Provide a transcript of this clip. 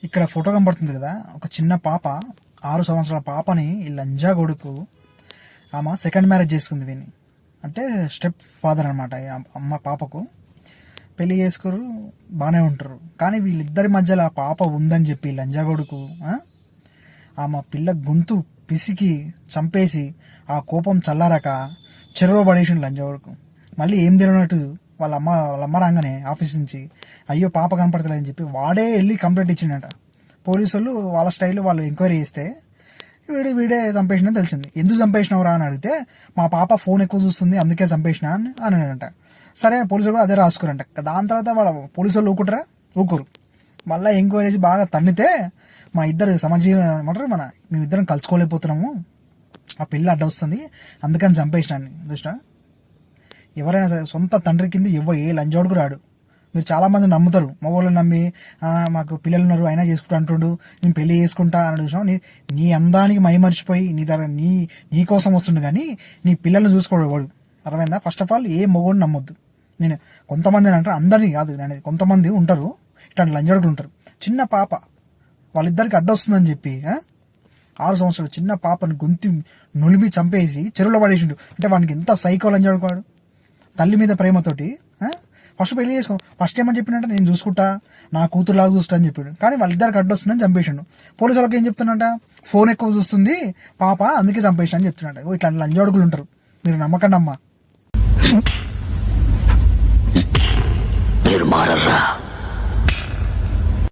ఇక్కడ ఫోటో కనబడుతుంది కదా, ఒక చిన్న పాప 6 సంవత్సరాల పాపని ఈ లంజా కొడుకు ఆమె సెకండ్ మ్యారేజ్ చేసుకుంది వీని. అంటే స్టెప్ ఫాదర్ అనమాట. అమ్మ పాపకు పెళ్లి చేసుకురు, బాగానే ఉంటారు. కానీ వీళ్ళిద్దరి మధ్యలో ఆ పాప ఉందని చెప్పి లంజా కొడుకు ఆమె పిల్ల గొంతు పిసికి చంపేసి ఆ కోపం చల్లారాక చెరువులో పడేసిండు లంజా కొడుకు. మళ్ళీ ఏం తెలియనట్టు వాళ్ళ అమ్మ రాగానే ఆఫీస్ నుంచి అయ్యో పాప కనపడతలేదని చెప్పి వాడే వెళ్ళి కంప్లైంట్ ఇచ్చిండట. పోలీసులు వాళ్ళ స్టైల్లో వాళ్ళు ఎంక్వైరీ చేస్తే వీడే చంపేసిన తెలిసింది. ఎందుకు చంపేసినవరా అని అడిగితే మా పాప ఫోన్ ఎక్కువ చూస్తుంది అందుకే చంపేసిన అని అన్నాడంట. సరే పోలీసులు కూడా అదే రాసుకురంట. దాని తర్వాత వాళ్ళ పోలీసులు ఊరుకుంటారా? ఊరుకోరు. మళ్ళీ ఎంక్వైరీ చేసి బాగా తన్నితే మా ఇద్దరు సమజీవం ఏమంటారు, మేమిద్దరం కలుసుకోలేకపోతున్నాము, ఆ పిల్ల అడ్డ వస్తుంది అందుకని చంపేసినాన్ని. చూసినా, ఎవరైనా సరే సొంత తండ్రి కింద ఏ లంజోడుకు రాడు. మీరు చాలామంది నమ్ముతారు, మగవాళ్ళని నమ్మి మాకు పిల్లలు ఉన్నారు అయినా చేసుకుంటా అంటుండు, నేను పెళ్లి చేసుకుంటా అని చూసినావు. నీ అందానికి మైమరిచిపోయి నీ కోసం వస్తుండు కానీ నీ పిల్లల్ని చూసుకోడు వాడు. అర్థమైందా? ఫస్ట్ ఆఫ్ ఆల్ ఏ మగవాడిని నమ్మొద్దు. నేను కొంతమంది అంటారు, అందరినీ కాదు నేను, కొంతమంది ఉంటారు ఇట్లాంటి లంజోడుకులు ఉంటారు. చిన్న పాప వాళ్ళిద్దరికి అడ్డొస్తుందని చెప్పి 6 సంవత్సరాలు చిన్న పాపని గొంతి నులిమి చంపేసి చెరువులో పడేసిండు. అంటే వానికి ఎంత సైకో లంజోడుకోడు. తల్లి మీద ప్రేమతోటి ఫస్ట్ పెళ్లి చేసుకో, ఫస్ట్ ఏమని చెప్పినట్ట నేను చూసుకుంటా, నా కూతురులాగా చూస్తా అని చెప్పాడు. కానీ వాళ్ళిద్దరికి అడ్డొస్తుందని చంపేసిండు. పోలీసు వాళ్ళకి ఏం చెప్తున్నట, ఫోన్ ఎక్కువ చూస్తుంది పాప అందుకే చంపేసిన అని చెప్తున్నట్ట. ఇట్లాంటి లంజోడుకులు ఉంటారు, మీరు నమ్మకండి అమ్మా.